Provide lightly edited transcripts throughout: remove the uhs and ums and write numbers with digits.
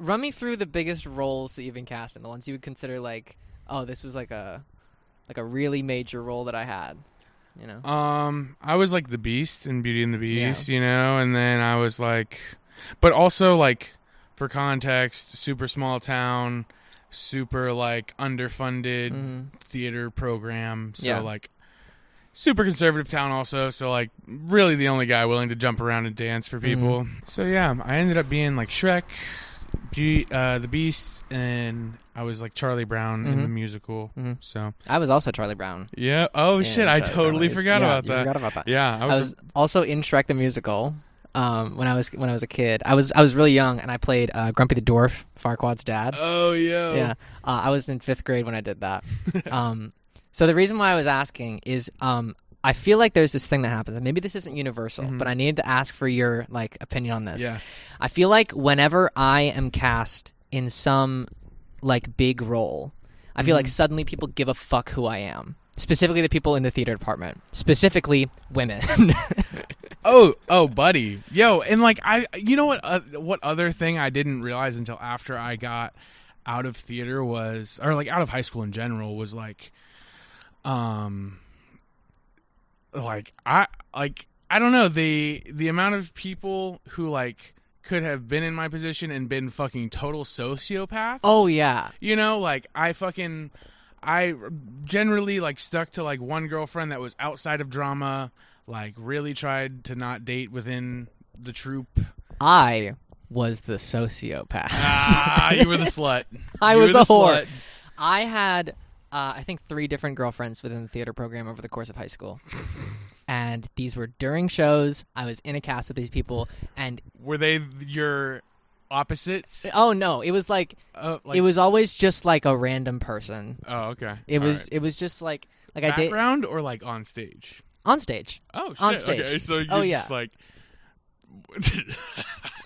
Run me through the biggest roles that you've been cast in, the ones you would consider like, oh, this was like a really major role that I had. You know. I was like the Beast in Beauty and the Beast, Yeah. you know, and then I was like, but also like, for context, super small town, super like underfunded theater program, so like super conservative town also, so like really the only guy willing to jump around and dance for people. So yeah, I ended up being like Shrek, the Beast, and I was like Charlie Brown in the musical. So I was also Charlie Brown. yeah. Oh shit! I totally forgot about that. Forgot about that. Yeah, I was also in Shrek the musical. When I was a kid, I was really young, and I played Grumpy the Dwarf, Farquaad's dad. Oh yeah. Yeah. I was in 5th grade when I did that. So the reason why I was asking is I feel like there's this thing that happens, and maybe this isn't universal, but I needed to ask for your like opinion on this. Yeah. I feel like whenever I am cast in some like big role, I feel like suddenly people give a fuck who I am. Specifically the people in the theater department. Specifically women. Oh, buddy. Yo, and like you know what other thing I didn't realize until after I got out of theater was, or like out of high school in general, was like I don't know, the amount of people who like could have been in my position and been fucking total sociopaths. Oh yeah. You know, like I generally like stuck to like one girlfriend that was outside of drama, like really tried to not date within the troupe. I was the sociopath. You were the slut. I You was were a the whore. slut. I had I think 3 different girlfriends within the theater program over the course of high school. And these were during shows. I was in a cast with these people, and Were they your opposites? oh no, it was like it was always just like a random person. Oh, okay. It All was right. it was just like I did Background or like on stage? on stage. Oh shit. On stage. Okay, so you're just like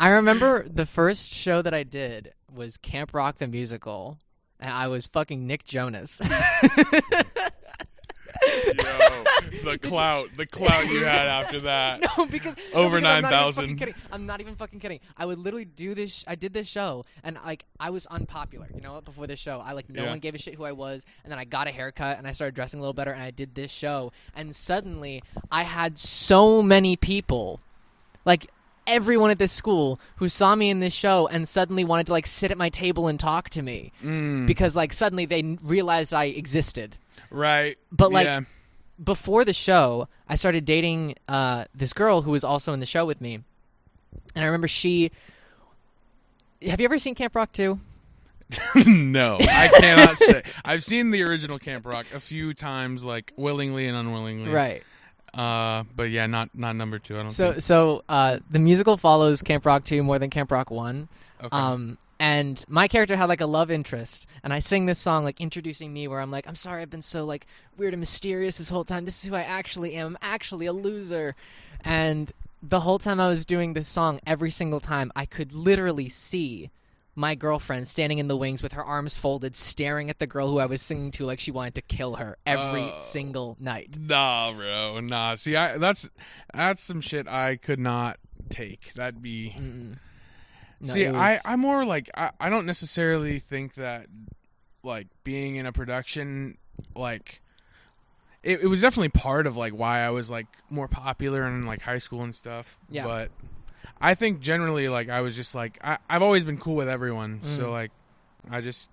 I remember the first show that I did was Camp Rock the Musical, and I was fucking Nick Jonas. Yo, the clout you had after that. No, because Over I'm not even 9,000. fucking kidding. I'm not even fucking kidding. I would literally do this. I did this show, and like I was unpopular. You know, before this show, no one gave a shit who I was, and then I got a haircut, and I started dressing a little better, and I did this show, and suddenly I had so many people, like everyone at this school who saw me in this show and suddenly wanted to like sit at my table and talk to me because like suddenly they realized I existed. Right. But like yeah. before the show, I started dating this girl who was also in the show with me, and I remember have you ever seen Camp Rock 2? No, I cannot say. I've seen the original Camp Rock a few times, like willingly and unwillingly. Right. But yeah, not number 2. I don't think. So the musical follows Camp Rock 2 more than Camp Rock 1. Okay. And my character had like a love interest, and I sing this song like introducing me, where I'm like, I'm sorry I've been so like weird and mysterious this whole time. This is who I actually am. I'm actually a loser. And the whole time I was doing this song, every single time I could literally see my girlfriend standing in the wings with her arms folded, staring at the girl who I was singing to like she wanted to kill her every single night. Nah, bro. Nah. See, that's some shit I could not take. That'd be. No, See, I'm more like I don't necessarily think that like being in a production like it was definitely part of like why I was like more popular in like high school and stuff. Yeah. But I think generally like I was just like I've always been cool with everyone. So like I just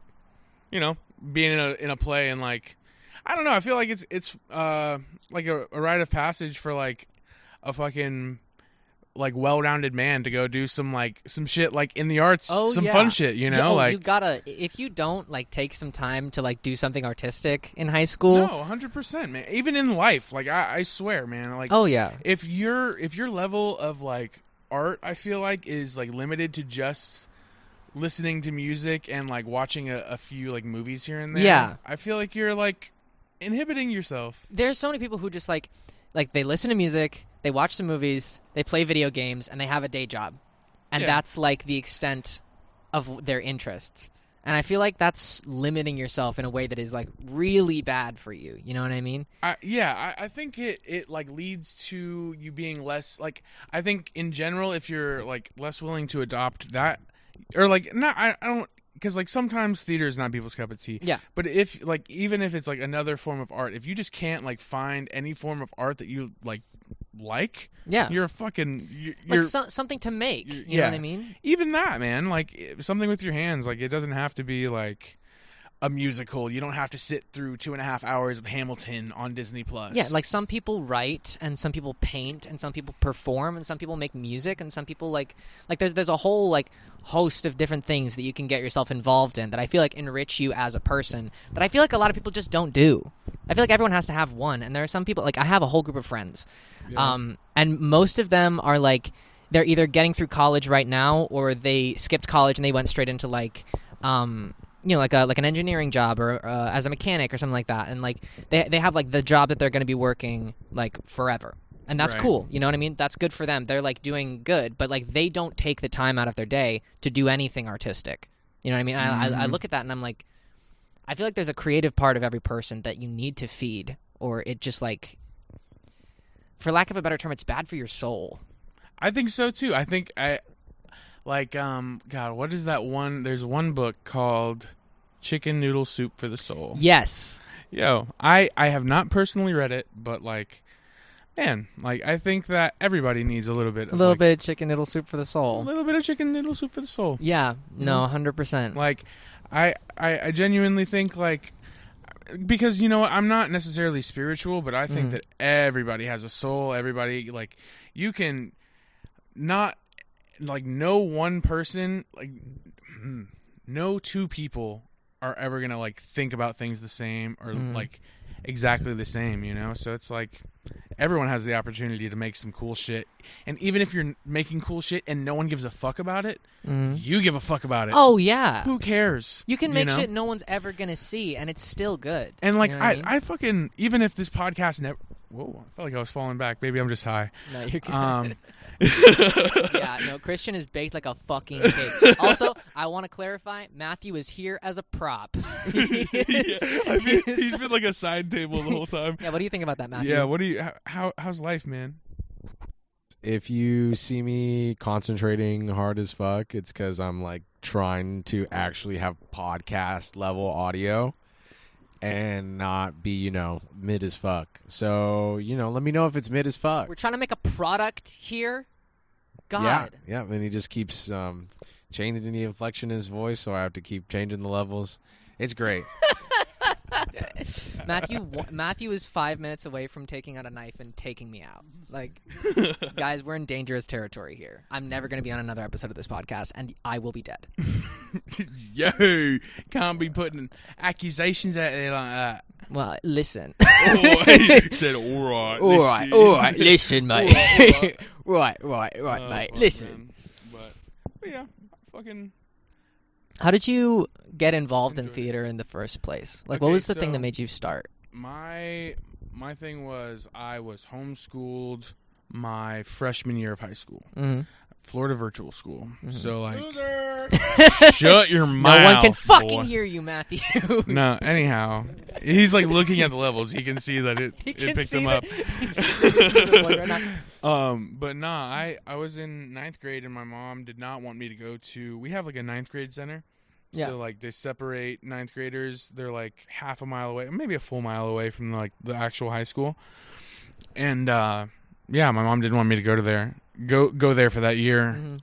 being in a play and like I don't know, I feel like it's like a rite of passage for like a fucking like well-rounded man to go do some shit like in the arts, fun shit, you know? Like you gotta, if you don't like take some time to like do something artistic in high school. No, 100%, man. Even in life, like I swear, man. Like, oh yeah, if your level of like art, I feel like is like limited to just listening to music and like watching a few like movies here and there. Yeah, I feel like you're like inhibiting yourself. There's so many people who just like they listen to music. They watch some movies, they play video games, and they have a day job. And that's, like, the extent of their interests. And I feel like that's limiting yourself in a way that is, like, really bad for you. You know what I mean? I think it, like, leads to you being less, like, I think in general, if you're, like, less willing to adopt that or like not. I don't. Because, like, sometimes theater is not people's cup of tea. Yeah. But if, like, even if it's, like, another form of art, if you just can't, like, find any form of art that you, like, yeah, you're a fucking... You're like something to make, you know what I mean? Even that, man. Like, something with your hands. Like, it doesn't have to be, like, a musical. You don't have to sit through 2.5 hours of Hamilton on Disney+. Yeah, like, some people write, and some people paint, and some people perform, and some people make music, and some people, like there's a whole, like, host of different things that you can get yourself involved in that I feel like enrich you as a person that I feel like a lot of people just don't do. I feel like everyone has to have one, and there are some people, like, I have a whole group of friends, and most of them are, like, they're either getting through college right now, or they skipped college and they went straight into, like, like an engineering job or as a mechanic or something like that, and like they have like the job that they're going to be working like forever, and that's cool. You know what I mean? That's good for them. They're like doing good, but like they don't take the time out of their day to do anything artistic. You know what I mean? I look at that and I'm like, I feel like there's a creative part of every person that you need to feed, or it just like, for lack of a better term, it's bad for your soul. I think so too. I think God, what is that one? There's one book called Chicken Noodle Soup for the Soul. Yes. Yo, I have not personally read it, but like, man, like I think that everybody needs a little bit of chicken noodle soup for the soul. A little bit of chicken noodle soup for the soul. Yeah. No, 100%. Like, I genuinely think, like, because, you know, I'm not necessarily spiritual, but I think that everybody has a soul. Everybody, like, you can not, like, no one person, like, no two people are ever gonna like think about things the same or like exactly the same, you know? So it's like everyone has the opportunity to make some cool shit, and even if you're making cool shit and no one gives a fuck about it, you give a fuck about it. Oh yeah, who cares? You can make shit no one's ever gonna see, and it's still good. And like, you know what I mean? I fucking, even if this podcast never, whoa, I felt like I was falling back. Maybe I'm just high. No, you're good. Yeah, no, Christian is baked like a fucking cake. Also, I want to clarify, Matthew is here as a prop. I mean, he's been like a side table the whole time. Yeah, what do you think about that, Matthew? Yeah, what do you, how's life, man? If you see me concentrating hard as fuck, it's because I'm like trying to actually have podcast level audio and not be, you know, mid as fuck. So, you know, let me know if it's mid as fuck. We're trying to make a product here. God. Yeah, and he just keeps changing the inflection in his voice, so I have to keep changing the levels. It's great. Matthew is 5 minutes away from taking out a knife and taking me out. Like, guys, we're in dangerous territory here. I'm never going to be on another episode of this podcast, and I will be dead. Yo, can't be putting accusations out there like that. Well, listen. He said, all right, listen, mate. Right, mate, listen. But yeah, fucking... How did you get involved in theater in the first place? Like, what was the thing that made you start? My thing was I was homeschooled my freshman year of high school. Florida virtual school. So, like, shut your mouth. No one can fucking hear you, Matthew. No, anyhow, he's like looking at the levels. He can see that it picked him up. But nah, I was in 9th grade and my mom did not want me to go to. We have like a 9th grade center. Yeah. So like they separate 9th graders. They're like half a mile away, maybe a full mile away from like the actual high school. And yeah, my mom didn't want me to go there for that year.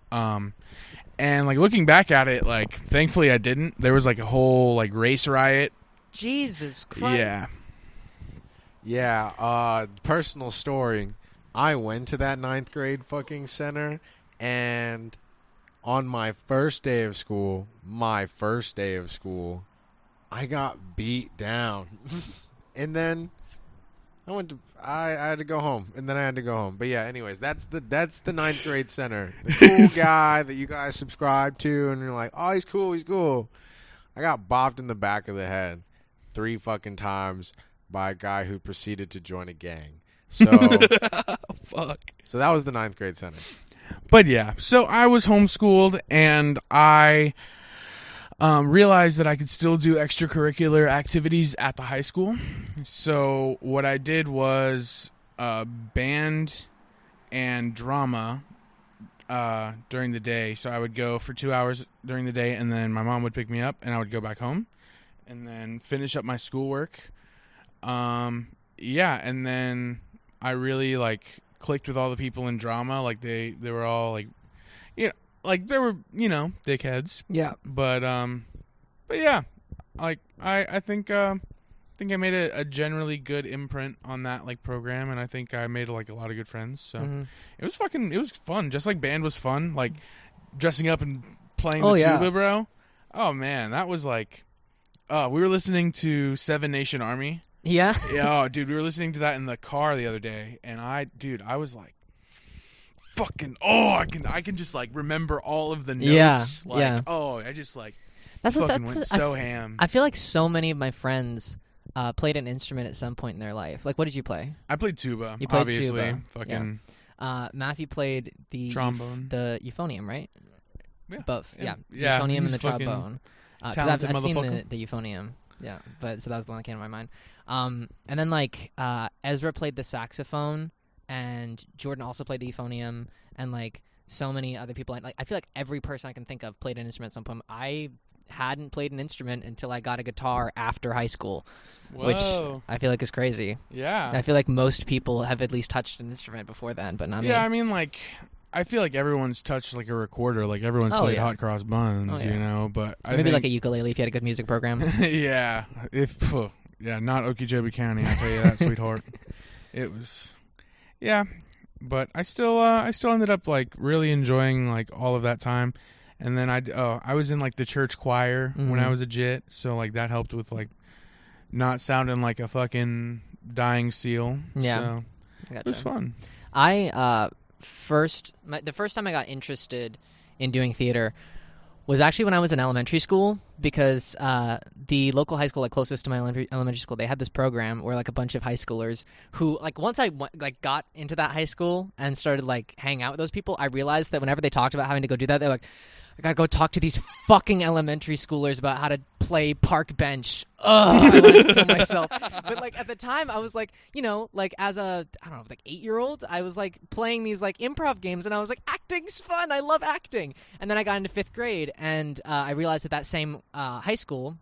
And like looking back at it, like thankfully I didn't. There was like a whole like race riot. Jesus Christ. Yeah. Personal story. I went to that 9th grade fucking center, and on my first day of school, I got beat down. And then I had to go home, and then I had to go home. But yeah, anyways, that's the 9th grade center. The cool guy that you guys subscribe to, and you're like, oh, he's cool. I got bopped in the back of the head 3 fucking times by a guy who proceeded to join a gang. So, fuck. So that was the 9th grade center. But yeah, so I was homeschooled, and I realized that I could still do extracurricular activities at the high school. So what I did was band and drama during the day. So I would go for 2 hours during the day, and then my mom would pick me up, and I would go back home, and then finish up my schoolwork. Yeah, and then I really like clicked with all the people in drama. Like they were all like, like there were dickheads. Yeah. But yeah, like I think I made a generally good imprint on that like program, and I think I made like a lot of good friends. So it was fun. Just like band was fun, like dressing up and playing the tuba, bro. Oh man, that was like, we were listening to Seven Nation Army. Yeah. Yeah, oh, dude, we were listening to that in the car the other day, and I was like, fucking, I can just like remember all of the notes. I just like went so ham. I feel like so many of my friends played an instrument at some point in their life. Like, what did you play? I played tuba. You played obviously. tuba. Fucking. Yeah. Matthew played the trombone, the euphonium, right? Yeah. Both. Yeah. Yeah. Euphonium and the trombone. Talented I've seen motherfucker. the euphonium. Yeah, but so that was the one that came to my mind. And then like Ezra played the saxophone, and Jordan also played the euphonium, and like so many other people. Like I feel like every person I can think of played an instrument at some point. I hadn't played an instrument until I got a guitar after high school, which I feel like is crazy. Yeah. I feel like most people have at least touched an instrument before then, but not me. Yeah, I mean, like, I feel like everyone's touched like a recorder, like everyone's played Hot Cross Buns, but I maybe think, like a ukulele if you had a good music program. Yeah, not Okeechobee County, I'll tell you that, sweetheart. It was, but I still ended up like really enjoying like all of that time. And then I was in like the church choir when I was a jit, so like that helped with like not sounding like a fucking dying seal. Yeah, so it was fun. The first time I got interested in doing theater was actually when I was in elementary school, because the local high school like closest to my elementary school, they had this program where like a bunch of high schoolers who like once I got into that high school and started like hanging out with those people, I realized that whenever they talked about having to go do that, they're like, I gotta go talk to these fucking elementary schoolers about how to play park bench. Ugh, I wanted to kill myself. But like at the time, I was like, like as a, I don't know, like 8-year-old, I was like playing these like improv games, and I was like, acting's fun. I love acting. And then I got into 5th grade, and I realized that same high school,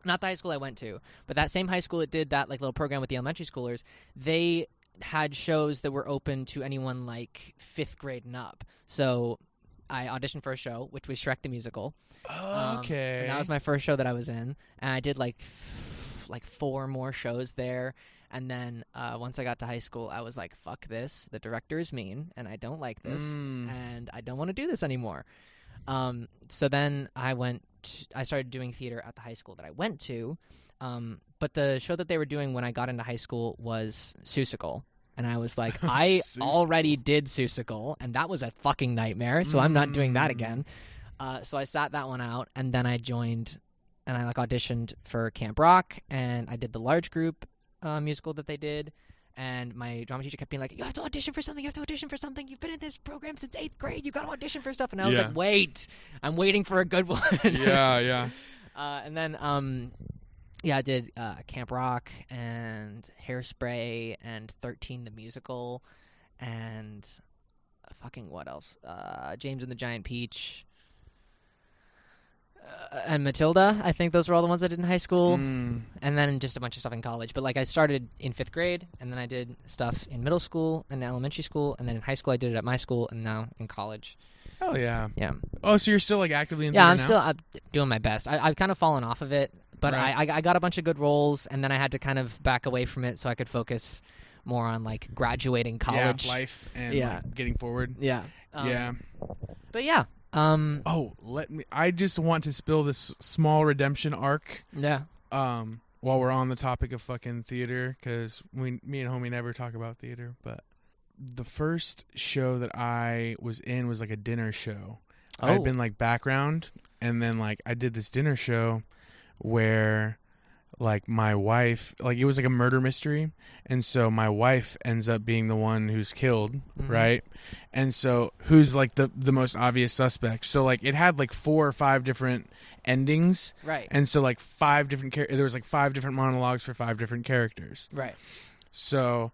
not the high school I went to, but that same high school that did that like little program with the elementary schoolers, they had shows that were open to anyone like 5th grade and up. So I auditioned for a show, which was Shrek the Musical. Okay. And that was my first show that I was in. And I did like 4 more shows there. And then once I got to high school, I was like, fuck this. The director is mean, and I don't like this. And I don't want to do this anymore. So then I started doing theater at the high school that I went to. But the show that they were doing when I got into high school was Seussical. And I was like, I already did Seussical, and that was a fucking nightmare, so I'm not doing that again. So I sat that one out, and then I joined, and I like auditioned for Camp Rock, and I did the large group musical that they did, and my drama teacher kept being like, you have to audition for something, you've been in this program since 8th grade, you gotta audition for stuff, and I was like, wait, I'm waiting for a good one. Yeah. And then I did Camp Rock and Hairspray and 13 the Musical and fucking what else? James and the Giant Peach and Matilda. I think those were all the ones I did in high school. And then just a bunch of stuff in college. But like I started in 5th grade, and then I did stuff in middle school and elementary school, and then in high school I did it at my school, and now in college. Oh, yeah. Yeah. Oh, so you're still like actively in theater I'm now? still doing my best. I've kind of fallen off of it. But right. I got a bunch of good roles, and then I had to kind of back away from it so I could focus more on like graduating college life and like, getting forward. Yeah. But yeah. I just want to spill this small redemption arc. Yeah. While we're on the topic of fucking theater, because me and homie never talk about theater, but the first show that I was in was like a dinner show. I had been like background, and then like I did this dinner show where like my wife, like it was like a murder mystery, and so my wife ends up being the one who's killed, right? And so who's like the most obvious suspect. So like it had like 4 or 5 different endings, right? And so like 5 different there was like 5 different monologues for 5 different characters, right? So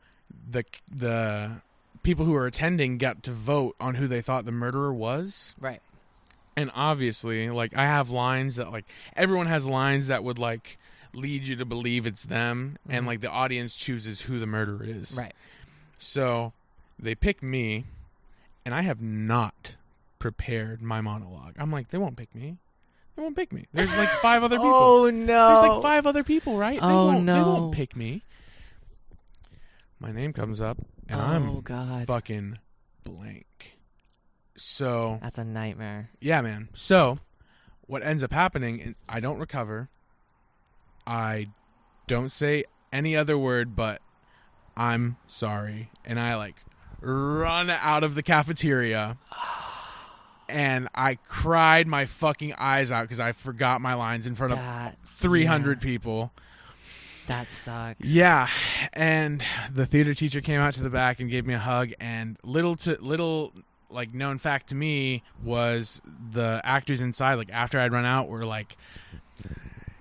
the people who were attending got to vote on who they thought the murderer was. Right. And obviously, like, I have lines that, like, everyone has lines that would, like, lead you to believe it's them, and, like, the audience chooses who the murderer is. Right. So they pick me, and I have not prepared my monologue. I'm like, they won't pick me. They won't pick me. There's, like, 5 other people. Oh, no. There's, like, 5 other people, right? Oh, They no. won't pick me. My name comes up, and I'm God. fucking blank. So That's a nightmare. yeah, man. So what ends up happening, I don't recover. I don't say any other word but I'm sorry. And I, like, run out of the cafeteria. And I cried my fucking eyes out because I forgot my lines in front of 300 people. That sucks. Yeah, and the theater teacher came out to the back and gave me a hug, and little like known fact to me was the actors inside, like, after I'd run out, were like,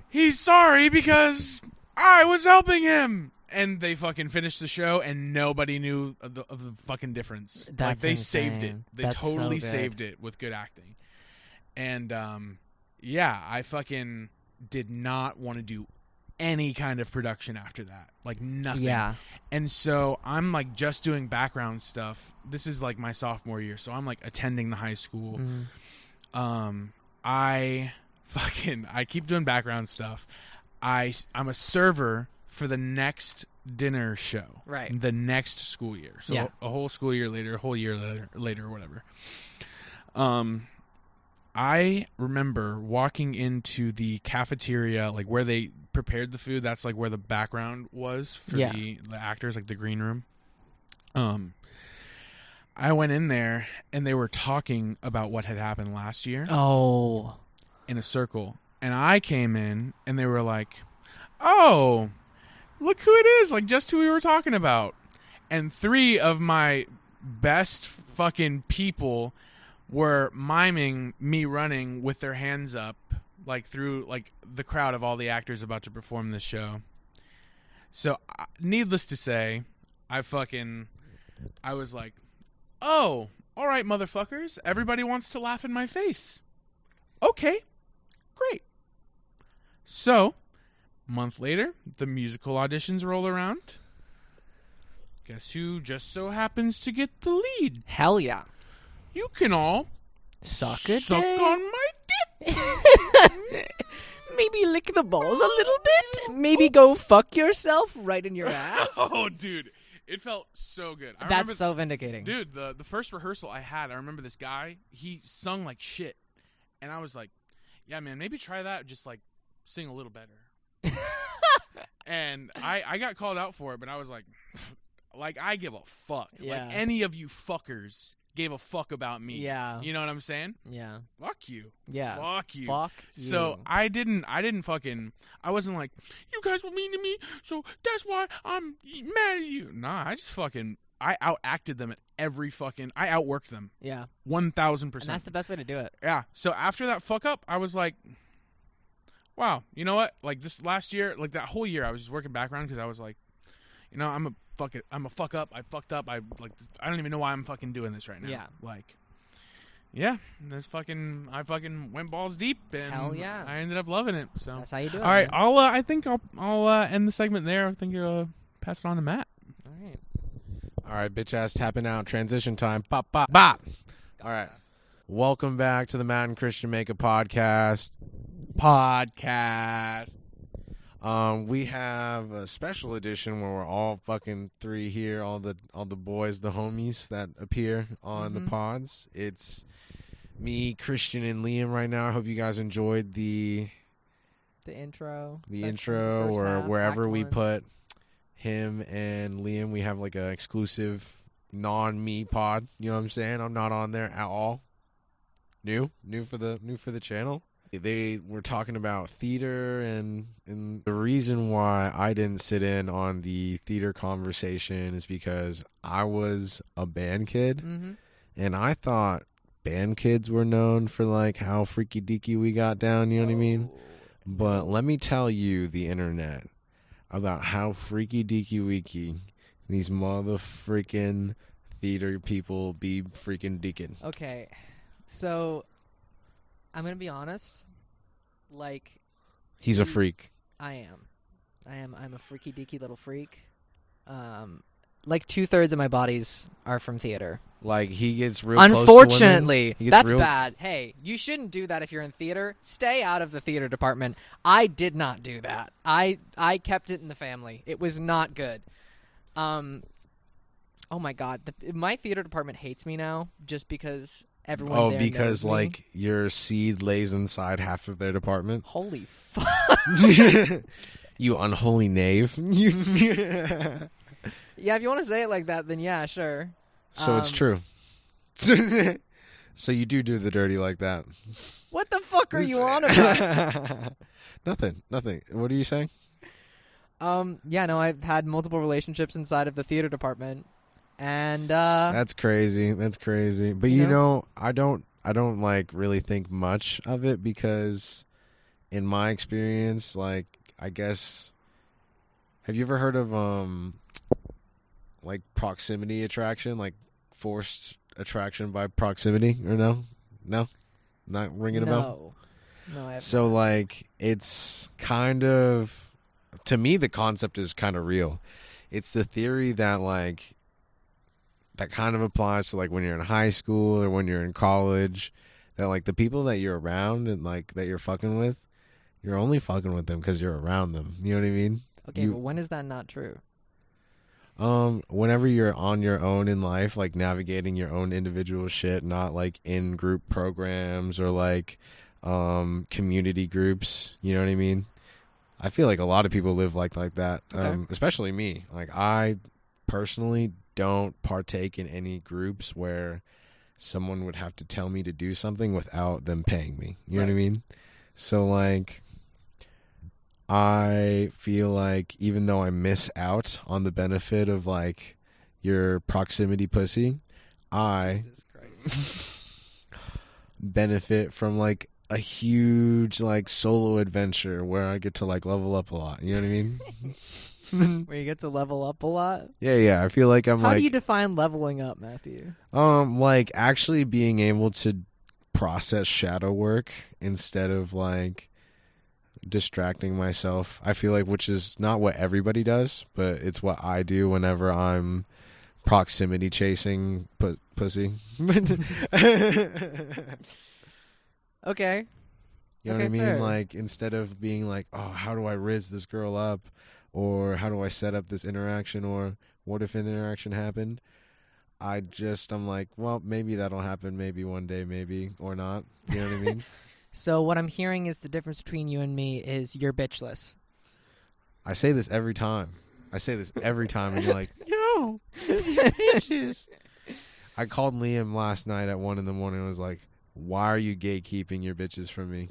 he's sorry because I was helping him, and they fucking finished the show and nobody knew of the fucking difference. That's like, they insane. saved it. They That's totally so good. saved it with good acting. And yeah, I fucking did not want to do any kind of production after that, like, nothing. Yeah. And so I'm, like, just doing background stuff. This is, like, my sophomore year, so I'm, like, attending the high school. I keep doing background stuff. I'm a server for the next dinner show, Right. the next school year, so Yeah. a whole school year later, a whole year later, whatever. I remember walking into the cafeteria, like, where they prepared the food. That's, like, where the background was for the actors, like, the green room. I went in there, and they were talking about what had happened last year. Oh. In a circle. And I came in, and they were like, oh, look who it is, like, just who we were talking about. And 3 of my best fucking people were miming me running with their hands up, like, through, like, the crowd of all the actors about to perform this show. So, needless to say, I was like, oh, all right, motherfuckers, everybody wants to laugh in my face. Okay, great. So, a month later, the musical auditions roll around. Guess who just so happens to get the lead? Hell yeah. You can all Suck on my dick. Maybe lick the balls a little bit. Maybe go fuck yourself right in your ass. Oh, dude. It felt so good. That's so vindicating. Dude, the first rehearsal I had, I remember this guy, he sung like shit. And I was like, yeah, man, maybe try that. Just, like, sing a little better. And I got called out for it, but I was like, I give a fuck. Yeah. Like, any of you fuckers gave a fuck about me. Yeah. You know what I'm saying? Yeah. Fuck you. Yeah. Fuck you. Fuck you. So I wasn't like, you guys were mean to me, so that's why I'm mad at you. Nah, I outacted them at every fucking, I outworked them. Yeah. 1,000%. And that's the best way to do it. Yeah. So after that fuck up, I was like, wow, you know what? Like, this last year, like, that whole year, I was just working background because I was like, you know, I'm a fuck up. I fucked up. I don't even know why I'm fucking doing this right now. Yeah. Like, yeah, I fucking went balls deep, and hell yeah, I ended up loving it. So that's how you do it. All right, man. I think I'll end the segment there. I think pass it on to Matt. All right. All right, bitch ass tapping out. Transition time. Bop, bop, bop. All right. Welcome back to the Matt&Cristian Make a Podcast. We have a special edition where we're all fucking 3 here, all the boys, the homies that appear on the pods. It's me, Christian, and Liam right now. I hope you guys enjoyed the intro. or wherever we put him and Liam. We have like an exclusive non-me pod. You know what I'm saying? I'm not on there at all. New for the channel. They were talking about theater, and the reason why I didn't sit in on the theater conversation is because I was a band kid, and I thought band kids were known for, like, how freaky deaky we got down, you know what I mean? But let me tell you, the internet, about how freaky deaky weaky these motherfreaking theater people be freaking deacon? Okay, so I'm gonna be honest. Like, He's a freak. I'm a freaky deaky little freak. Like 2/3 of my bodies are from theater. Like, he gets real Unfortunately, close to women. that's bad. Hey, you shouldn't do that if you're in theater. Stay out of the theater department. I did not do that. I kept it in the family. It was not good. Oh my God, my theater department hates me now just because everyone. There because knows like me. your seed lays inside half of their department. Holy fuck! You unholy knave. Yeah, if you want to say it like that, then yeah, sure. So it's true. So you do the dirty like that. What the fuck are you on about? Nothing. What are you saying? Yeah, no, I've had multiple relationships inside of the theater department, and That's crazy. But you know, I don't like really think much of it because, in my experience, like I guess, have you ever heard of like proximity attraction, like forced attraction by proximity, or no, not ringing a bell? No, I haven't. So like, it's kind of, to me, the concept is kind of real. It's the theory that like, that kind of applies to like when you're in high school or when you're in college, that like the people that you're around and like that you're fucking with, you're only fucking with them because you're around them. You know what I mean? Okay, but when is that not true? Whenever you're on your own in life, like navigating your own individual shit, not like in group programs or like community groups, you know what I mean? I feel like a lot of people live like that. Okay. Especially me. Like, I personally don't partake in any groups where someone would have to tell me to do something without them paying me. You know what I mean? So like, I feel like even though I miss out on the benefit of like your proximity pussy, I Jesus Christ. benefit from like a huge like solo adventure where I get to like level up a lot. You know what I mean? Where you get to level up a lot? Yeah. I feel like I'm How like, do you define leveling up, Matthew? like actually being able to process shadow work instead of like distracting myself. I feel like, which is not what everybody does, but it's what I do whenever I'm proximity chasing pussy. Okay. You know what I mean? Fair. Like, instead of being like, oh, how do I riz this girl up? Or how do I set up this interaction? Or what if an interaction happened? I'm like, well, maybe that'll happen. Maybe one day, maybe, or not. You know what I mean? So what I'm hearing is the difference between you and me is you're bitchless. I say this every time. And you're like, no, bitches. I called Liam last night at 1 a.m. and was like, why are you gatekeeping your bitches from me?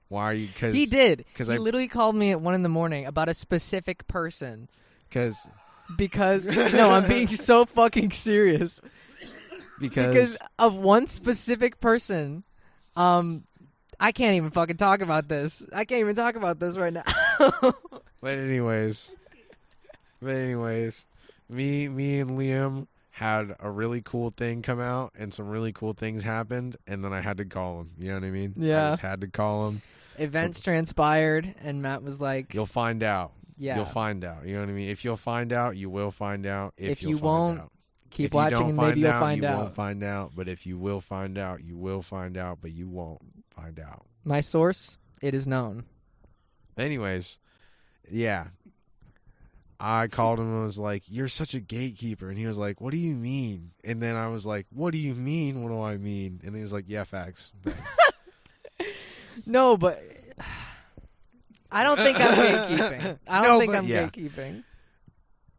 Why are you? Cause, He did. He I literally called me at 1 a.m. about a specific person. because No, I'm being so fucking serious. Because of one specific person. I can't even fucking talk about this. I can't even talk about this right now. But anyways, me and Liam had a really cool thing come out, and some really cool things happened, and then I had to call him. You know what I mean? Yeah. I just had to call him. Events transpired, and Matt was like, You'll find out. yeah. You'll find out. You know what I mean? If you'll find out, you will find out. If you you'll find won't, out. keep If you watching don't and maybe you'll out, find you out. won't find out. But if you will find out, you will find out, but you won't find out. My source, it is known. Anyways, yeah. I called him and was like, you're such a gatekeeper. And he was like, what do you mean? And then I was like, what do you mean? What do I mean? And he was like, yeah, facts. No, but I don't think I'm gatekeeping. I don't think I'm gatekeeping.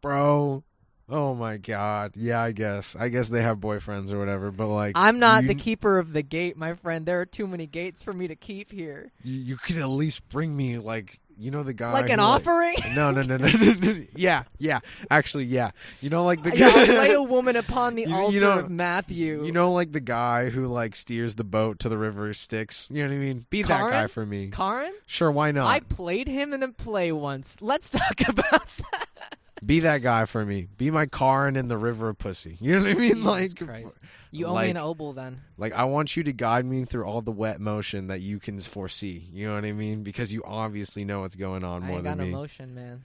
Bro. Oh my God. Yeah, I guess they have boyfriends or whatever, but like, I'm not the keeper of the gate, my friend. There are too many gates for me to keep here. You could at least bring me, like, you know, the guy Like an who, offering? No. Yeah. Actually, yeah. You know, like the Yeah, guy. I'll lay a woman upon the altar know- of Matthew. You know, like the guy who like steers the boat to the river Styx. You know what I mean? Be that guy for me. Karin? Sure, why not? I played him in a play once. Let's talk about that. Be that guy for me. Be my Karin in the river of pussy. You know what I mean? Jesus Like, Christ. You owe me an obol then. Like, I want you to guide me through all the wet motion that you can foresee. You know what I mean? Because you obviously know what's going on more than me. I ain't got no motion, man.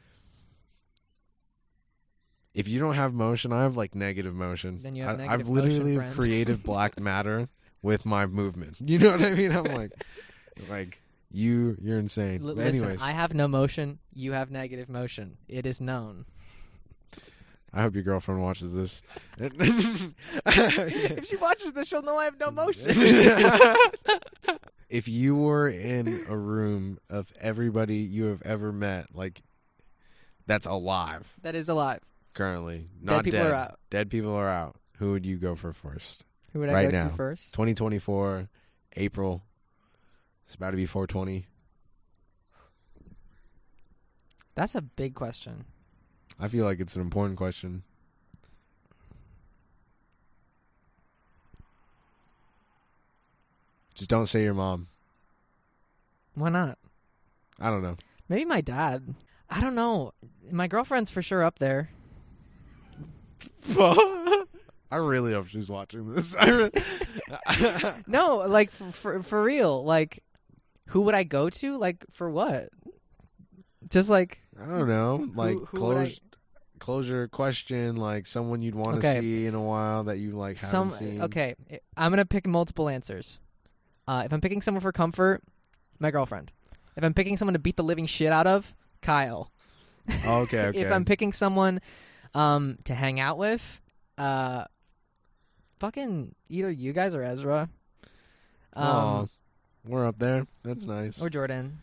If you don't have motion, I have like negative motion. Then you have I've negative literally motion, created black matter with my movement. You know what I mean? I'm like you're insane. But Listen, anyways, I have no motion. You have negative motion. It is known. I hope your girlfriend watches this. If she watches this, she'll know I have no motion. If you were in a room of everybody you have ever met, like that's alive. That is alive. Currently, not dead. People are out. Dead people are out. Who would you go for first? Who would I right go now? to first? 2024, April. It's about to be 420. That's a big question. I feel like it's an important question. Just don't say your mom. Why not? I don't know. Maybe my dad. I don't know. My girlfriend's for sure up there. I really hope she's watching this. No, like for real. Like, who would I go to? Like, for what? Just like I don't know. Like who closure question. Like someone you'd want to see in a while that you like haven't seen. Okay, I'm gonna pick multiple answers. If I'm picking someone for comfort, my girlfriend. If I'm picking someone to beat the living shit out of, Kyle. Okay. If I'm picking someone to hang out with, fucking either you guys or Ezra. We're up there. That's nice. Or Jordan.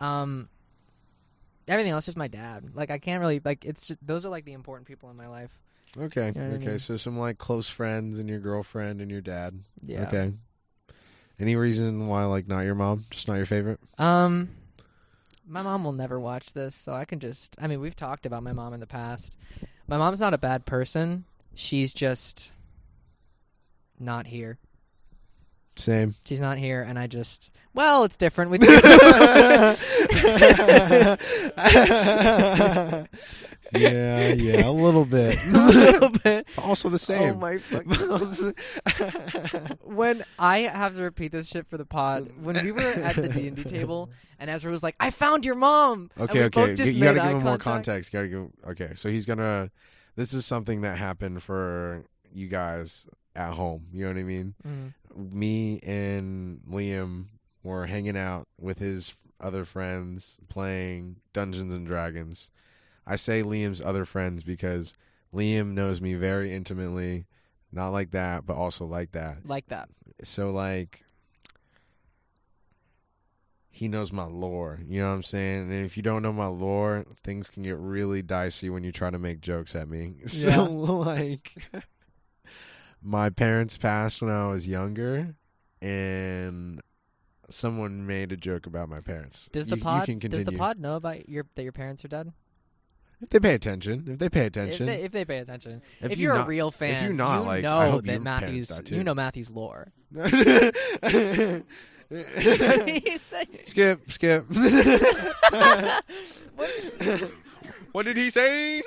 Everything else is just my dad. Like, I can't really, like, it's just, those are like the important people in my life. Okay. You know what I mean? So some like close friends and your girlfriend and your dad. Yeah. Okay. Any reason why like not your mom? Just not your favorite? My mom will never watch this, so I can just, I mean, we've talked about my mom in the past. My mom's not a bad person. She's just not here. Same. She's not here, and I just, well, it's different with you. Yeah, a little bit. A little bit. Also the same. Oh my fucking. When I have to repeat this shit for the pod, when we were at the D&D table, and Ezra was like, "I found your mom." Okay. You gotta give him more contact. context. Okay, so he's gonna. This is something that happened for you guys at home. You know what I mean? Mm-hmm. Me and Liam were hanging out with his other friends playing Dungeons and Dragons. I say Liam's other friends because Liam knows me very intimately, not like that, but also like that. Like that. So, like, he knows my lore, you know what I'm saying? And if you don't know my lore, things can get really dicey when you try to make jokes at me. Yeah. So, like, my parents passed when I was younger, and someone made a joke about my parents. Does the pod know about that your parents are dead? If they pay attention. If they pay attention. If you're a real fan, if you're not, you like, know I hope that your parents die too. you know Matthew's lore. Skip. What did he say?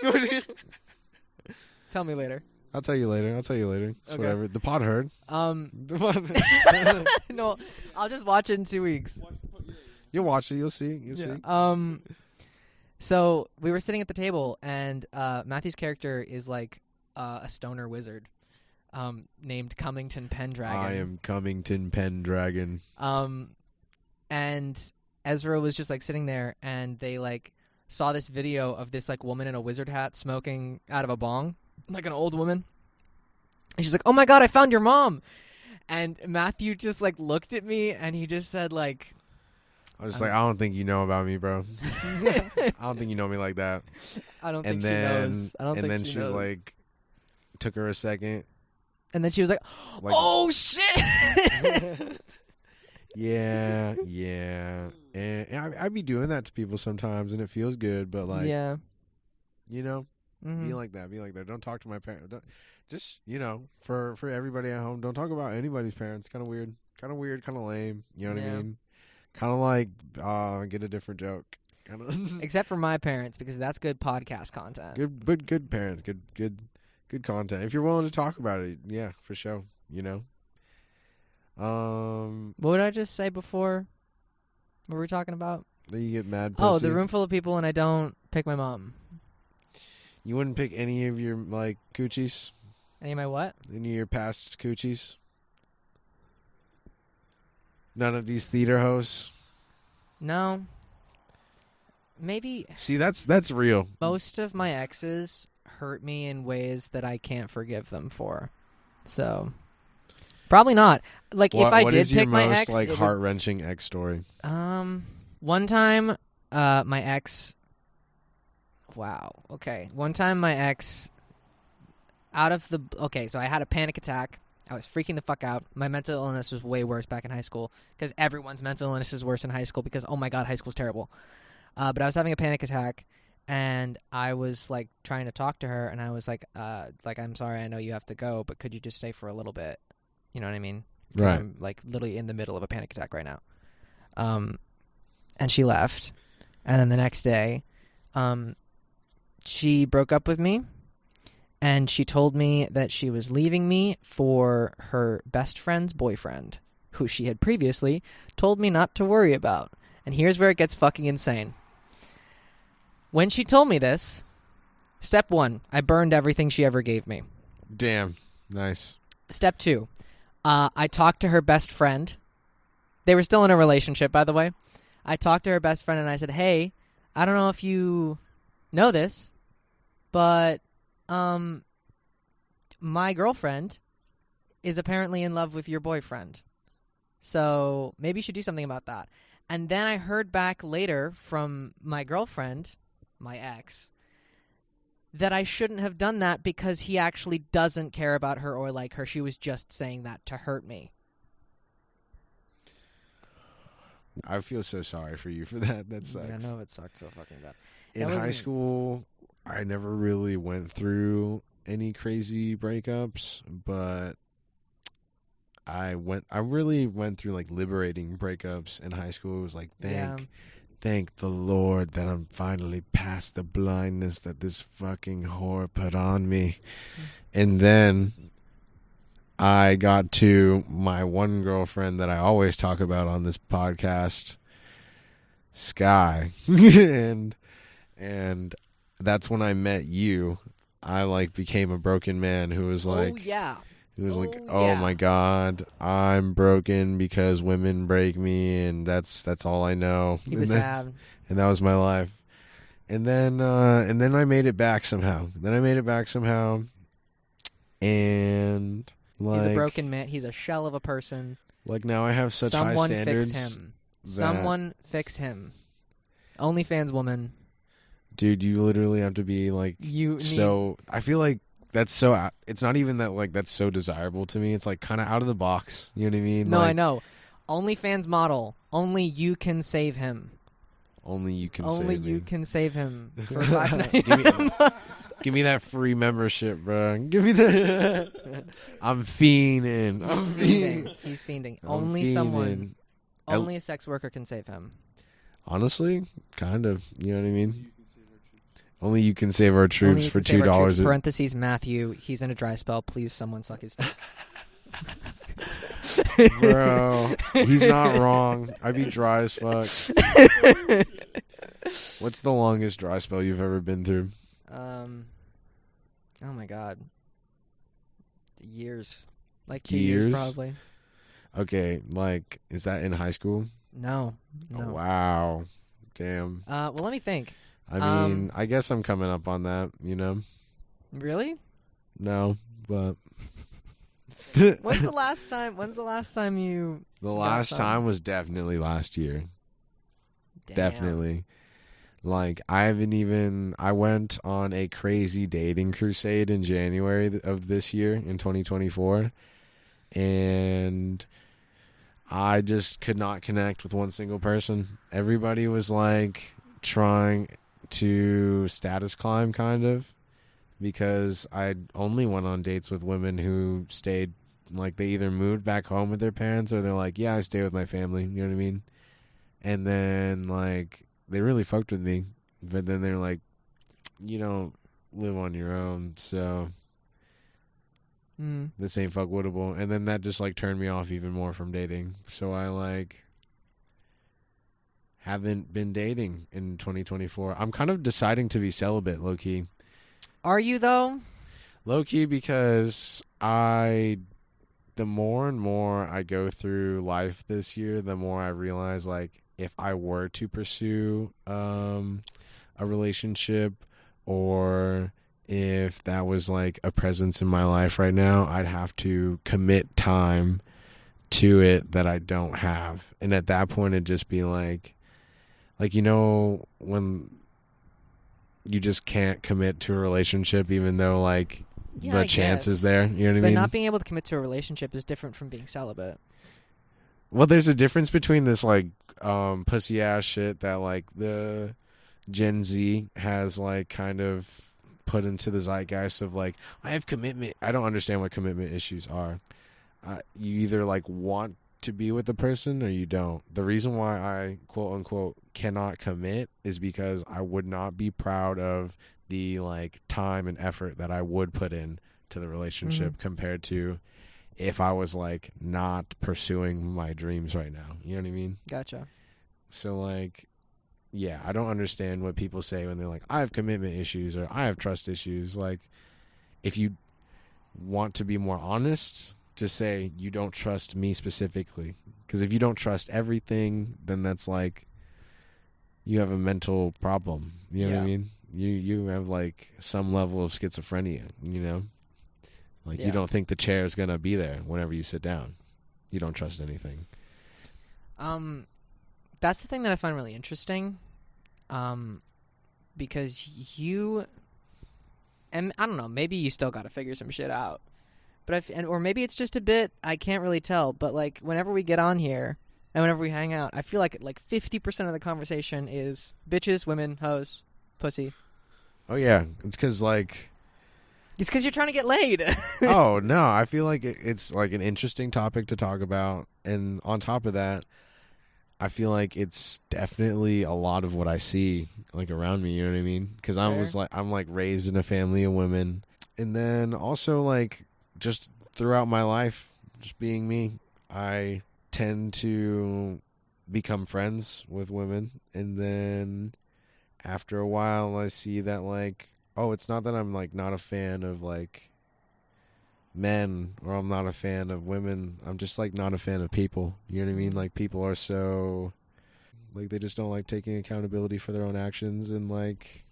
Tell me later. I'll tell you later. It's Okay. whatever. The pod heard. No, I'll just watch it in 2 weeks. You'll watch it. You'll see. See. So we were sitting at the table, and Matthew's character is like a stoner wizard named Cummington Pendragon. I am Cummington Pendragon. And Ezra was just like sitting there, and they like saw this video of this like woman in a wizard hat smoking out of a bong, like an old woman. And she's like, "Oh my God, I found your mom!" And Matthew just like looked at me, and he just said like, I was just like, I don't think you know about me, bro. I don't think you know me like that. I don't think she knows. And then she was like, took her a second. And then she was like, "Oh shit!" Yeah. And I be doing that to people sometimes, and it feels good. But like, yeah, you know, mm-hmm. be like that. Don't talk to my parents. Just, you know, for everybody at home, don't talk about anybody's parents. Kind of weird, kind of lame. You know what I mean? Kind of like, get a different joke. Except for my parents, because that's good podcast content. Good parents. Good content. If you're willing to talk about it, yeah, for sure. You know. What did I just say before? What were we talking about? That you get mad. Pussy. Oh, the room full of people, and I don't pick my mom. You wouldn't pick any of your like coochies? Any of my what? Any of your past coochies? None of these theater hosts? No. Maybe. See, that's real. Most of my exes hurt me in ways that I can't forgive them for. So, probably not. Like, if I did pick my ex, what is your most heart-wrenching ex story? One time, my ex. Wow. Okay. One time, my ex. So I had a panic attack. I was freaking the fuck out. My mental illness was way worse back in high school because everyone's mental illness is worse in high school because, oh my God, high school's terrible. But I was having a panic attack, and I was like trying to talk to her, and I was like, I'm sorry, I know you have to go, but could you just stay for a little bit? You know what I mean? Right. I'm like literally in the middle of a panic attack right now. And she left, and then the next day, she broke up with me, and she told me that she was leaving me for her best friend's boyfriend, who she had previously told me not to worry about. And here's where it gets fucking insane. When she told me this, step 1, I burned everything she ever gave me. Damn. Nice. Step 2, I talked to her best friend. They were still in a relationship, by the way. I talked to her best friend, and I said, hey, I don't know if you know this, but my girlfriend is apparently in love with your boyfriend. So maybe you should do something about that. And then I heard back later from my girlfriend, my ex, that I shouldn't have done that because he actually doesn't care about her or like her. She was just saying that to hurt me. I feel so sorry for you for that. That sucks. Yeah, I know it sucked so fucking bad. In high school, I never really went through any crazy breakups, but I really went through like liberating breakups in high school. It was like, thank the Lord that I'm finally past the blindness that this fucking whore put on me. And then I got to my one girlfriend that I always talk about on this podcast, Sky. and that's when I met you. I like became a broken man who was like, oh yeah. He was my God, I'm broken because women break me, and that's all I know. He was sad. And that was my life. And then I made it back somehow. And like, he's a broken man. He's a shell of a person. Like now I have such high standards. Someone fix him. OnlyFans woman. Dude, you literally have to be like I feel like that's so. It's not even that like that's so desirable to me. It's like kind of out of the box. You know what I mean? No, like, I know. OnlyFans model. Only you can save him. Only you can save him for $5.99. Give me that free membership, bro. Give me that. I'm fiending. He's fiending. Only a sex worker can save him. Honestly, kind of. You know what I mean? Only you can save our troops for $2. Parentheses, Matthew. He's in a dry spell. Please, someone suck his dick. Bro, he's not wrong. I'd be dry as fuck. What's the longest dry spell you've ever been through? Oh my God. Years. Like 2 years probably. Okay, like, is that in high school? No. Oh, wow. Damn. Well, let me think. I mean, I guess I'm coming up on that, you know? Really? No, but... When's the last time you... The last time was definitely last year. Damn. Definitely. Like, I went on a crazy dating crusade in January of this year, in 2024, and I just could not connect with one single person. Everybody was, like, trying to status climb, kind of, because I only went on dates with women who stayed, like, they either moved back home with their parents, or they're like, yeah, I stay with my family, you know what I mean? And then, like, they really fucked with me, but then they're like, you don't live on your own, so this ain't fuckwoodable. And then that just like turned me off even more from dating. So I like haven't been dating in 2024. I'm kind of deciding to be celibate, low key. Are you though? Low key, because the more and more I go through life this year, the more I realize like if I were to pursue a relationship, or if that was like a presence in my life right now, I'd have to commit time to it that I don't have. And at that point it'd just be like you know, when you just can't commit to a relationship even though like the chance is there, you know what I mean? But not being able to commit to a relationship is different from being celibate. Well, there's a difference between this like pussy ass shit that like the Gen Z has like kind of put into the zeitgeist of like, I have commitment. I don't understand what commitment issues are. You either like want to be with the person or you don't. The reason why I quote unquote cannot commit is because I would not be proud of the like time and effort that I would put in to the relationship compared to if I was like not pursuing my dreams right now. You know what I mean? Gotcha. So like, yeah, I don't understand what people say when they're like, I have commitment issues or I have trust issues. Like, if you want to be more honest, just say you don't trust me specifically. Because if you don't trust everything, then that's like you have a mental problem. You know what I mean? You have like some level of schizophrenia, you know? Like you don't think the chair is going to be there whenever you sit down. You don't trust anything. That's the thing that I find really interesting. Because and I don't know, maybe you still got to figure some shit out. But or maybe it's just a bit, I can't really tell, but like whenever we get on here and whenever we hang out, I feel like 50% of the conversation is bitches, women, hoes, pussy. Oh yeah, it's because like it's because you're trying to get laid. Oh no, I feel like it's like an interesting topic to talk about, and on top of that, I feel like it's definitely a lot of what I see like around me. You know what I mean? Because I'm like raised in a family of women, and then also like just throughout my life, just being me, I tend to become friends with women, and then after a while, I see that like, oh, it's not that I'm like not a fan of like men, or I'm not a fan of women. I'm just like not a fan of people. You know what I mean? Like people are so like they just don't like taking accountability for their own actions, and like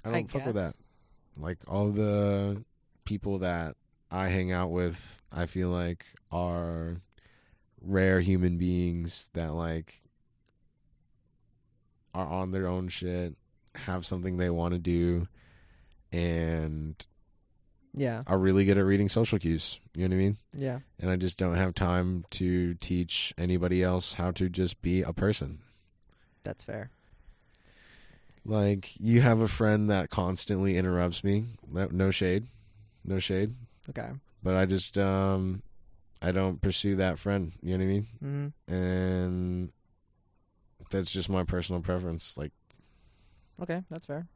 I don't fuck with that. Like all the people that I hang out with, I feel like are rare human beings that like are on their own shit, have something they want to do, and are really good at reading social cues. You know what I mean? Yeah. And I just don't have time to teach anybody else how to just be a person. That's fair. Like, you have a friend that constantly interrupts me. No shade. No shade. Okay. But I just, I don't pursue that friend. You know what I mean? Mm-hmm. And that's just my personal preference. Like, okay, that's fair.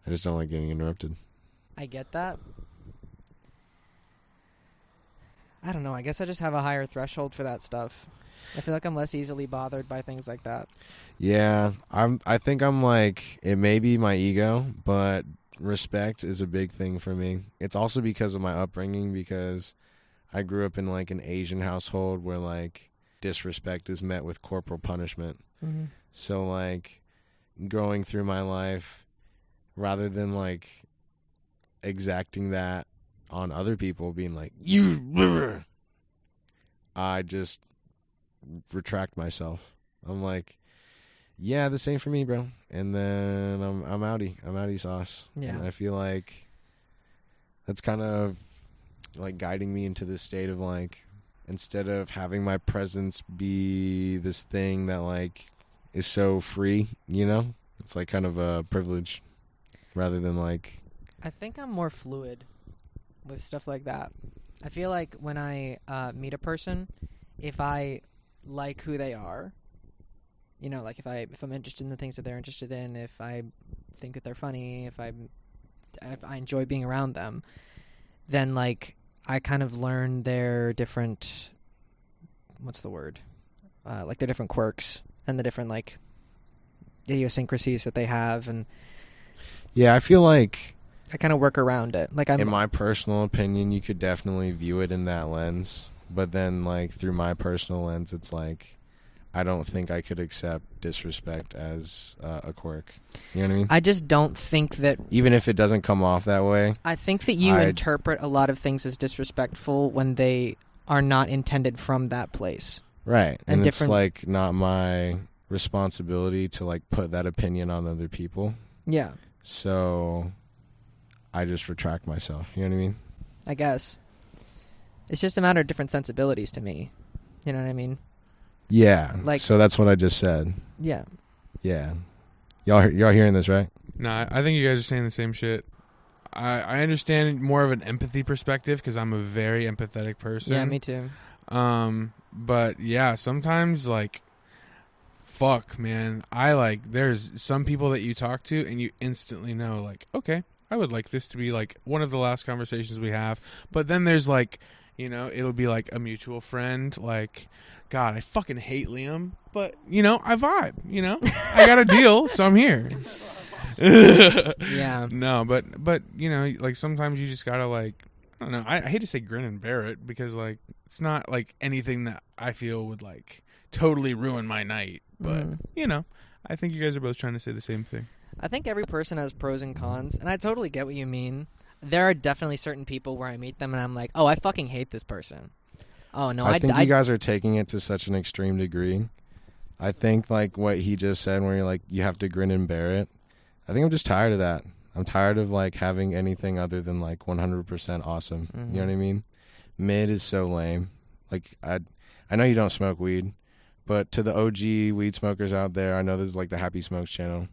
I just don't like getting interrupted. I get that. I don't know. I guess I just have a higher threshold for that stuff. I feel like I'm less easily bothered by things like that. Yeah, I think I'm like, it may be my ego, but respect is a big thing for me. It's also because of my upbringing, because I grew up in like an Asian household where like disrespect is met with corporal punishment. Mm-hmm. So like going through my life, rather than like exacting that on other people, being like, you, I just retract myself. I'm like, yeah, this ain't for me, bro. And then I'm outie sauce. Yeah. And I feel like that's kind of like guiding me into this state of like, instead of having my presence be this thing that like is so free, you know, it's like kind of a privilege rather than like. I think I'm more fluid with stuff like that. I feel like when I meet a person, if I like who they are, You know, like if I'm interested in the things that they're interested in, if I think that they're funny, if I enjoy being around them, then like I kind of learn their different, what's the word? Like their different quirks and the different like idiosyncrasies that they have, and yeah, I feel like I kind of work around it. Like in my personal opinion, you could definitely view it in that lens, but then like through my personal lens, it's like I don't think I could accept disrespect as a quirk. You know what I mean? I just don't think that, even if it doesn't come off that way. I think that you interpret a lot of things as disrespectful when they are not intended from that place. Right. And it's like not my responsibility to like put that opinion on other people. Yeah. So I just retract myself. You know what I mean? I guess. It's just a matter of different sensibilities to me. You know what I mean? Yeah. Like, so that's what I just said. Yeah. Yeah. Y'all hearing this, right? No, I think you guys are saying the same shit. I understand more of an empathy perspective because I'm a very empathetic person. Yeah, me too. But yeah, sometimes like, fuck, man. There's some people that you talk to and you instantly know, like, okay, I would like this to be like one of the last conversations we have. But then there's like, you know, it'll be like a mutual friend, like, God, I fucking hate Liam, but you know, I vibe, you know, I got a deal, so I'm here. Yeah. No, but you know, like sometimes you just gotta like, I don't know. I hate to say grin and bear it because like it's not like anything that I feel would like totally ruin my night. But you know, I think you guys are both trying to say the same thing. I think every person has pros and cons, and I totally get what you mean. There are definitely certain people where I meet them and I'm like, oh, I fucking hate this person. Oh no, I think you guys are taking it to such an extreme degree. I think like what he just said, where you're like, you have to grin and bear it. I think I'm just tired of that. I'm tired of like having anything other than like 100% awesome. You know what I mean? Mid is so lame. Like I know you don't smoke weed, but to the OG weed smokers out there, I know this is like the Happy Smokes channel.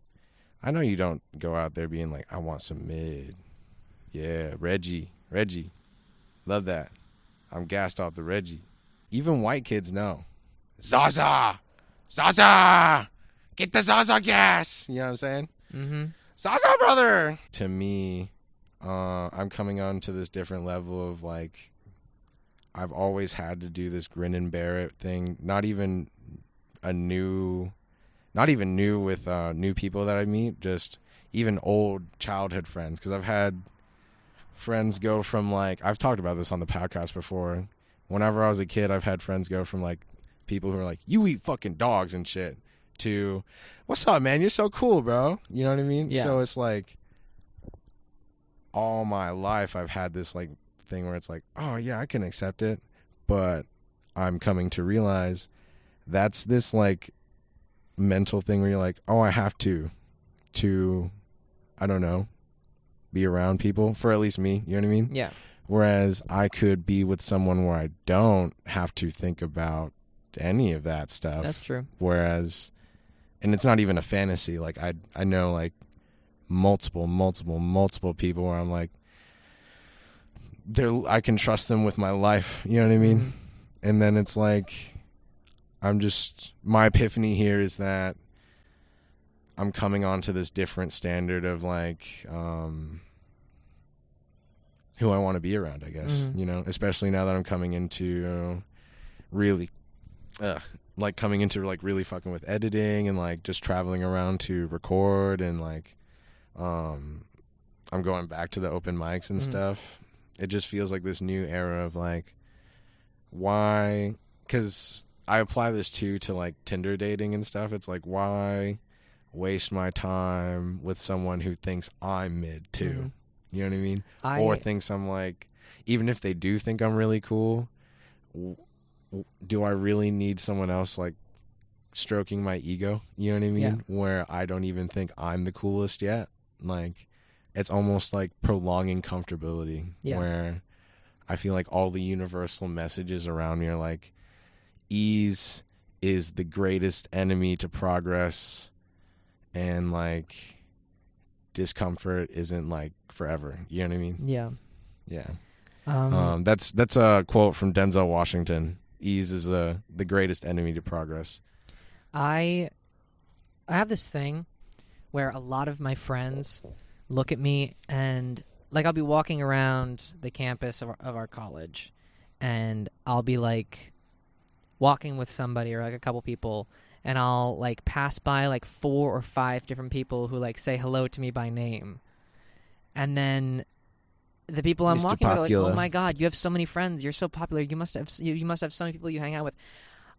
I know you don't go out there being like, I want some mid. Yeah, Reggie. Love that. I'm gassed off the Reggie. Even white kids know. Zaza! Get the Zaza gas! You know what I'm saying? Mm-hmm. Zaza, brother! To me, I'm coming on to this different level of like, I've always had to do this grin and bear it thing. Not even new with new people that I meet, just even old childhood friends. Because I've had friends go from like, I've talked about this on the podcast before. Whenever I was a kid, I've had friends go from like people who are like, you eat fucking dogs and shit, to, what's up, man? You're so cool, bro. You know what I mean? Yeah. So it's like, all my life I've had this like thing where it's like, oh yeah, I can accept it. But I'm coming to realize that's this like mental thing where you're like, oh, I have to, I don't know, be around people, for at least me, you know what I mean? Yeah. Whereas I could be with someone where I don't have to think about any of that stuff. That's true. Whereas, and it's not even a fantasy. Like I know like multiple people where I'm like, I can trust them with my life. You know what I mean? Mm-hmm. And then it's like, my epiphany here is that I'm coming onto this different standard of like, who I want to be around, I guess, you know, especially now that I'm coming into really fucking with editing and like just traveling around to record, and like, I'm going back to the open mics and stuff. It just feels like this new era of like, why? 'Cause I apply this to like Tinder dating and stuff. It's like, why waste my time with someone who thinks I'm mid too? You know what I mean? Or thinks I'm like, even if they do think I'm really cool, do I really need someone else like stroking my ego? You know what I mean? Yeah. Where I don't even think I'm the coolest yet. Like, it's almost like prolonging comfortability. Yeah. Where I feel like all the universal messages around me are like, ease is the greatest enemy to progress, and like, discomfort isn't like forever. You know what I mean? Yeah. Yeah. That's a quote from Denzel Washington. Ease is the greatest enemy to progress. I I have this thing where a lot of my friends look at me and like I'll be walking around the campus of our college, and I'll be like walking with somebody or like a couple people, and I'll like pass by like 4 or 5 different people who like say hello to me by name, and then the people I'm Mr. walking with are like, Popular. "Oh my God, you have so many friends. You're so popular. You must have so many people you hang out with."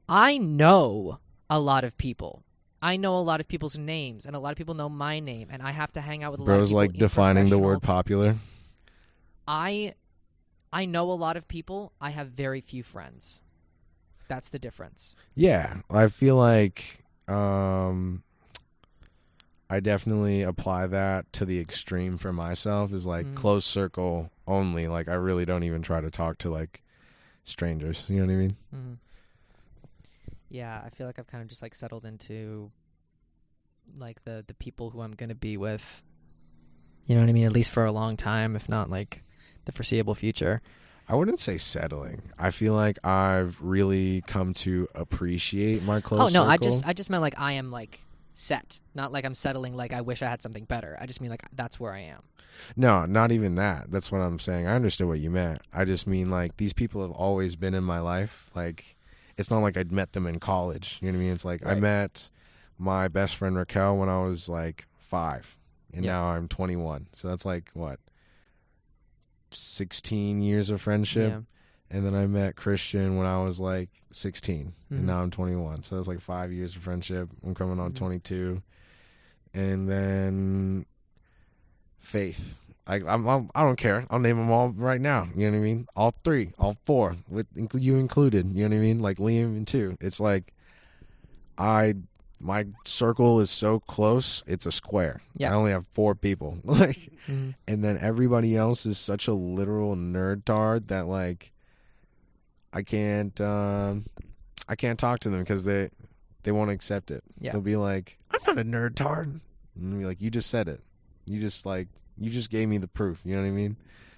I know a lot of people. I know a lot of people's names, and a lot of people know my name, and I have to hang out with a lot of Bro's people. like defining the word popular. I know a lot of people. I have very few friends. That's the difference. Yeah, I feel like I definitely apply that to the extreme for myself. Is like close circle only. Like I really don't even try to talk to like strangers. You know what I mean? Mm. Yeah, I feel like I've kind of just like settled into like the people who I'm gonna be with. You know what I mean? At least for a long time, if not like the foreseeable future. I wouldn't say settling. I feel like I've really come to appreciate my close circle. I just meant like I am like set, not like I'm settling. Like I wish I had something better. I just mean like that's where I am. No, not even that. That's what I'm saying. I understood what you meant. I just mean like these people have always been in my life. Like it's not like I'd met them in college. You know what I mean? It's like I met my best friend Raquel when I was like 5, and now I'm 21. So that's like what, 16 years of friendship. Yeah. And then I met Christian when I was like 16, and now I'm 21. So that's like 5 years of friendship. I'm coming on 22, and then Faith. I don't care. I'll name them all right now. You know what I mean? All 3, all 4, with you included. You know what I mean? Like Liam and 2. It's like my circle is so close. It's a square. Yeah. I only have 4 people. Like, and then everybody else is such a literal nerdtard that like I can't talk to them because they won't accept it. Yeah. They'll be like, I'm not a nerdtard. And I'll be like, you just said it. You just gave me the proof. You know what I mean?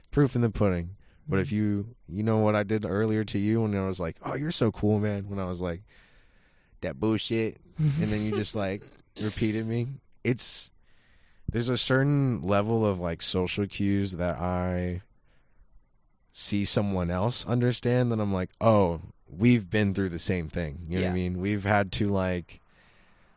Proof in the pudding. But if you know what I did earlier to you when I was like, oh, you're so cool, man. When I was like, that bullshit. And then you just like repeated me. There's a certain level of like social cues that I see someone else understand that I'm like, oh, we've been through the same thing. You know what I mean? We've had to like,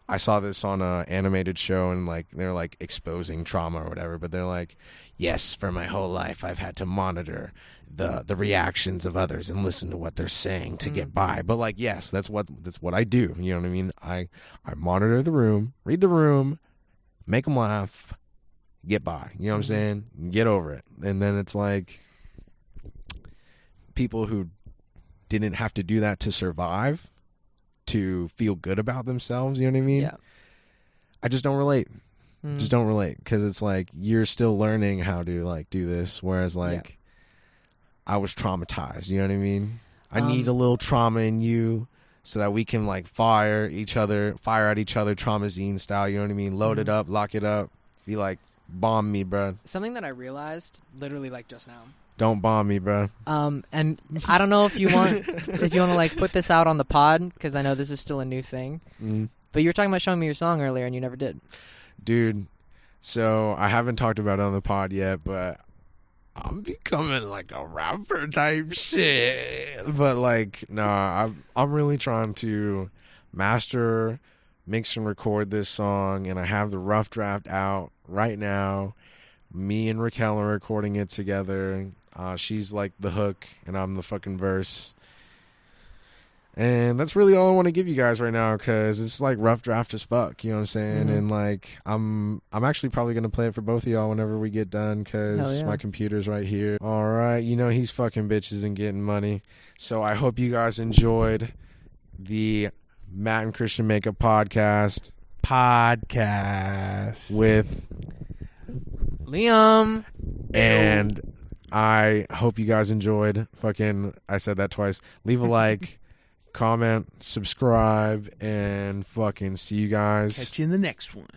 I saw this on a animated show and like they're like exposing trauma or whatever, but they're like, yes, for my whole life I've had to monitor the reactions of others and listen to what they're saying to get by. But like, yes, that's what I do. You know what I mean? I monitor the room, read the room, make them laugh, get by. You know what I'm saying? Get over it. And then it's like people who didn't have to do that to survive, to feel good about themselves, you know what I mean? Yeah. I just don't relate. Just don't relate, because it's like you're still learning how to like do this, whereas like I was traumatized, you know what I mean? I need a little trauma in you so that we can like fire at each other traumazine style, you know what I mean? Load it up, lock it up, be like, bomb me, bro. Something that I realized literally like just now. Don't bomb me, bro. And I don't know if you want to like put this out on the pod, because I know this is still a new thing. But you were talking about showing me your song earlier, and you never did. Dude, so I haven't talked about it on the pod yet, but I'm becoming like a rapper type shit. But like, nah, I'm really trying to master, mix and record this song, and I have the rough draft out right now. Me and Raquel are recording it together. She's like the hook, and I'm the fucking verse. And that's really all I want to give you guys right now, because it's like rough draft as fuck, you know what I'm saying? And like I'm actually probably gonna play it for both of y'all whenever we get done, because my computer's right here. All right, you know he's fucking bitches and getting money. So I hope you guys enjoyed the Matt and Christian Makeup podcast with Liam. And I hope you guys enjoyed. Fucking, I said that twice. Leave a like, comment, subscribe, and fucking see you guys. Catch you in the next one.